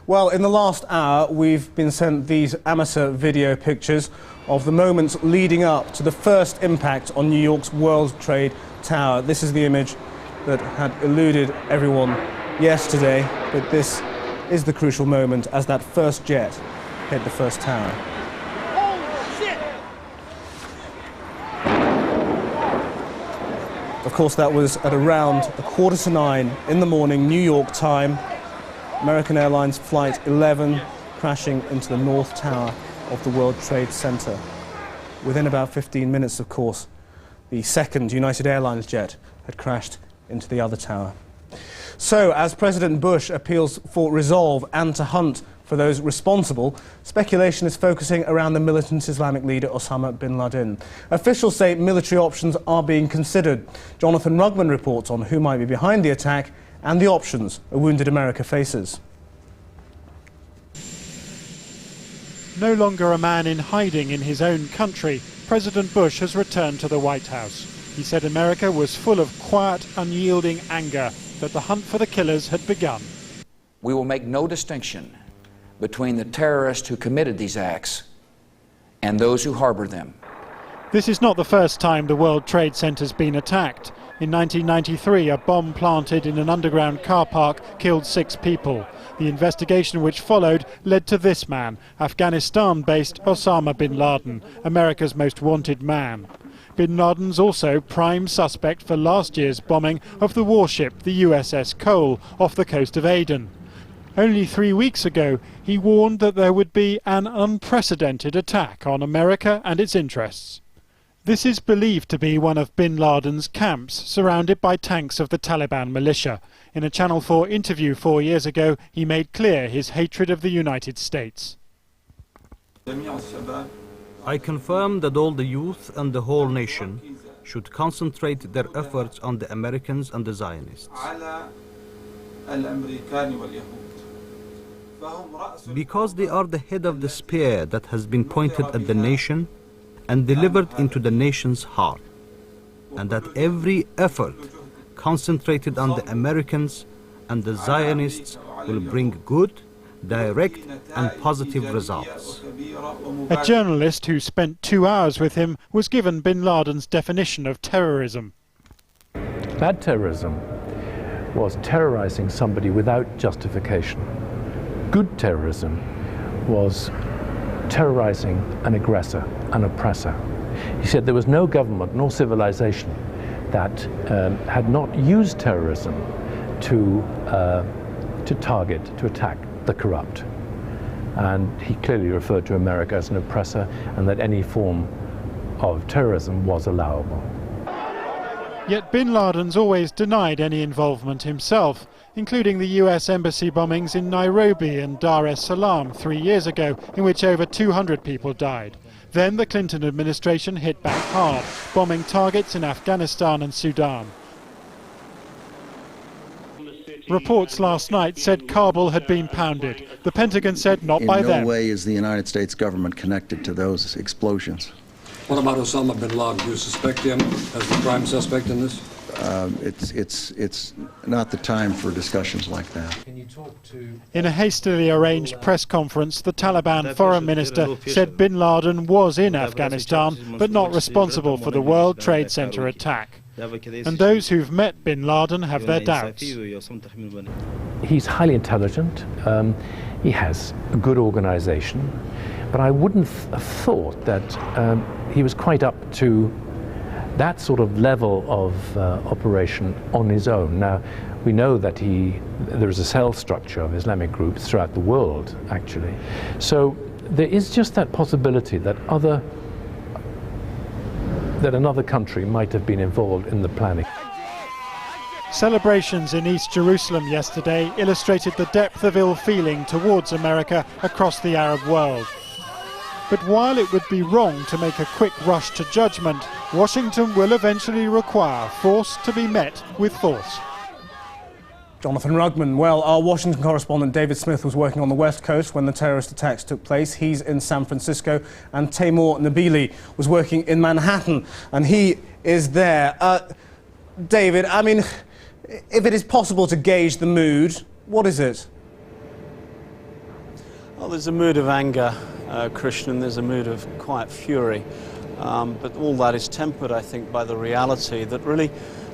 Well, in the last hour, we've been sent these amateur video pictures of the moments leading up to the first impact on New York's World Trade Tower. This is the image that had eluded everyone yesterday, but this is the crucial moment as that first jet hit the first tower. Of course, that was at around 9:15 in the morning, New York time. American Airlines Flight 11 crashing into the North Tower of the World Trade Center. Within about 15 minutes, of course, the second United Airlines jet had crashed into the other tower. So, as President Bush appeals for resolve and to hunt for those responsible, speculation is focusing around the militant Islamic leader Osama bin Laden. Officials say military options are being considered. Jonathan Rugman reports on who might be behind the attack and the options a wounded America faces. No longer a man in hiding in his own country, President Bush has returned to the White House. He said America was full of quiet, unyielding anger, that the hunt for the killers had begun. We will make no distinction between the terrorists who committed these acts and those who harbor them. This is not the first time the World Trade Center's been attacked. In 1993, a bomb planted in an underground car park killed 6 people. The investigation which followed led to this man, Afghanistan-based Osama bin Laden, America's most wanted man. Bin Laden's also prime suspect for last year's bombing of the warship, the USS Cole, off the coast of Aden. Only 3 weeks ago, he warned that there would be an unprecedented attack on America and its interests. This is believed to be one of bin Laden's camps, surrounded by tanks of the Taliban militia. In a Channel 4 interview 4 years ago, he made clear his hatred of the United States. I confirm that all the youth and the whole nation should concentrate their efforts on the Americans and the Zionists. Because they are the head of the spear that has been pointed at the nation and delivered into the nation's heart, and that every effort concentrated on the Americans and the Zionists will bring good, direct and positive results. A journalist who spent 2 hours with him was given bin Laden's definition of terrorism. Bad terrorism was terrorizing somebody without justification. Good terrorism was terrorizing an aggressor, an oppressor. He said there was no government nor civilization that had not used terrorism to target, to attack the corrupt. And he clearly referred to America as an oppressor, and that any form of terrorism was allowable. Yet bin Laden's always denied any involvement himself, including the US embassy bombings in Nairobi and Dar es Salaam 3 years ago, in which over 200 people died. Then the Clinton administration hit back hard, bombing targets in Afghanistan and Sudan. Reports last night said Kabul had been pounded. The Pentagon said not by them. In no way is the United States government connected to those explosions. What about Osama bin Laden? Do you suspect him as the prime suspect in this? It's not the time for discussions like that. In a hastily arranged press conference, the Taliban foreign minister said bin Laden was in Afghanistan, but not responsible for the World Trade Center attack. And those who've met bin Laden have their doubts. He's highly intelligent, he has a good organization, but I wouldn't have thought that he was quite up to that sort of level of operation on his own. Now, we know that there is a cell structure of Islamic groups throughout the world, actually. So there is just that possibility that another country might have been involved in the planning. Celebrations in East Jerusalem yesterday illustrated the depth of ill feeling towards America across the Arab world. But while it would be wrong to make a quick rush to judgment, Washington will eventually require force to be met with force. Jonathan Rugman. Well, our Washington correspondent David Smith was working on the West Coast when the terrorist attacks took place. He's in San Francisco, and Taimur Nabili was working in Manhattan, and he is there. David, I mean, if it is possible to gauge the mood, what is it? Well, there's a mood of anger, Christian, and there's a mood of quiet fury. But all that is tempered, I think, by the reality that really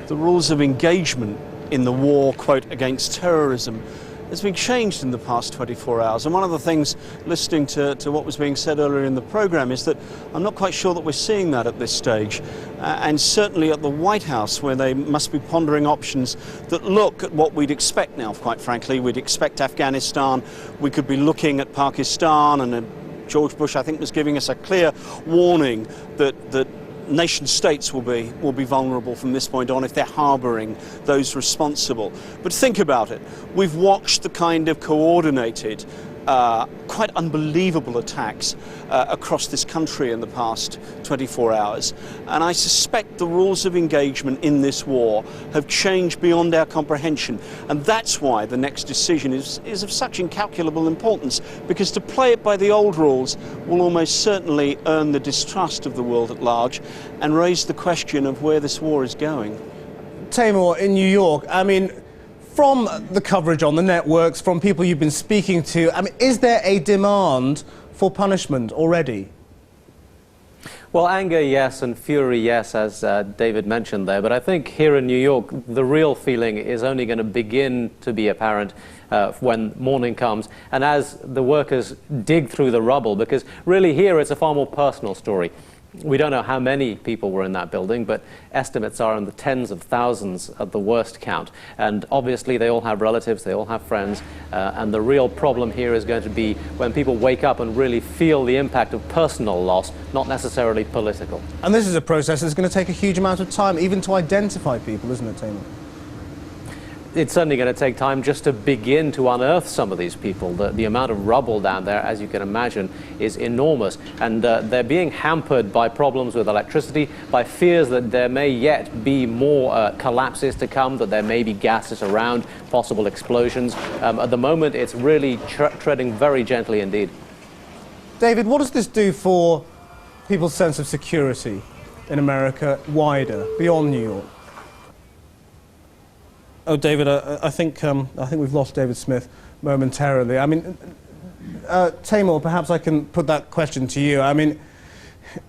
the rules of engagement in the war, quote, against terrorism has been changed in the past 24 hours. And one of the things, listening to what was being said earlier in the programme, is that I'm not quite sure that we're seeing that at this stage. And certainly at the White House, where they must be pondering options that look at what we'd expect now, quite frankly. We'd expect Afghanistan, we could be looking at Pakistan, and George Bush, I think, was giving us a clear warning that nation states will be vulnerable from this point on if they're harbouring those responsible. But think about it. We've watched the kind of coordinated, quite unbelievable attacks across this country in the past 24 hours. And I suspect the rules of engagement in this war have changed beyond our comprehension. And that's why the next decision is of such incalculable importance, because to play it by the old rules will almost certainly earn the distrust of the world at large and raise the question of where this war is going. Tamor, in New York, I mean, from the coverage on the networks, from people you've been speaking to, I mean, is there a demand for punishment already? Well, anger, yes, and fury, yes, as David mentioned there. But I think here in New York, the real feeling is only going to begin to be apparent when morning comes, and as the workers dig through the rubble, because really here it's a far more personal story. We don't know how many people were in that building, but estimates are in the tens of thousands at the worst count. And obviously they all have relatives, they all have friends, and the real problem here is going to be when people wake up and really feel the impact of personal loss, not necessarily political. And this is a process that's going to take a huge amount of time, even to identify people, isn't it, Tamor? It's certainly going to take time just to begin to unearth some of these people. The amount of rubble down there, as you can imagine, is enormous. And they're being hampered by problems with electricity, by fears that there may yet be more collapses to come, that there may be gases around, possible explosions. At the moment, it's really treading very gently indeed. David, what does this do for people's sense of security in America wider, beyond New York? Oh, David, I think we've lost David Smith momentarily. I mean, Tamor, perhaps I can put that question to you. I mean,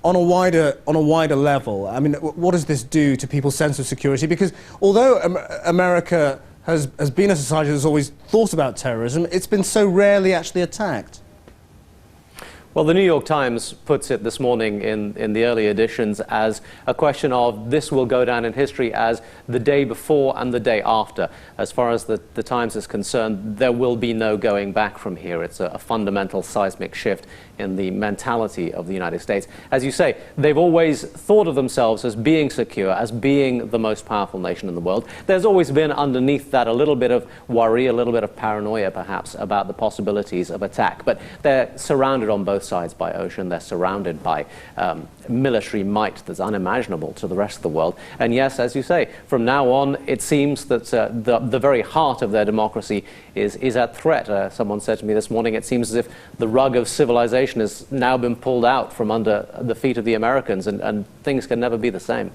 on a wider level, I mean, what does this do to people's sense of security? Because although America has been a society that's always thought about terrorism, it's been so rarely actually attacked. Well, the New York Times puts it this morning in the early editions as a question of this will go down in history as the day before and the day after. As far as the Times is concerned, there will be no going back from here. It's a fundamental seismic shift in the mentality of the United States. As you say, they've always thought of themselves as being secure, as being the most powerful nation in the world. There's always been underneath that a little bit of worry, a little bit of paranoia perhaps about the possibilities of attack. But they're surrounded on both sides by ocean. They're surrounded by military might that's unimaginable to the rest of the world. And yes, as you say, from now on, it seems that the very heart of their democracy is at threat. Someone said to me this morning, it seems as if the rug of civilization has now been pulled out from under the feet of the Americans, and things can never be the same.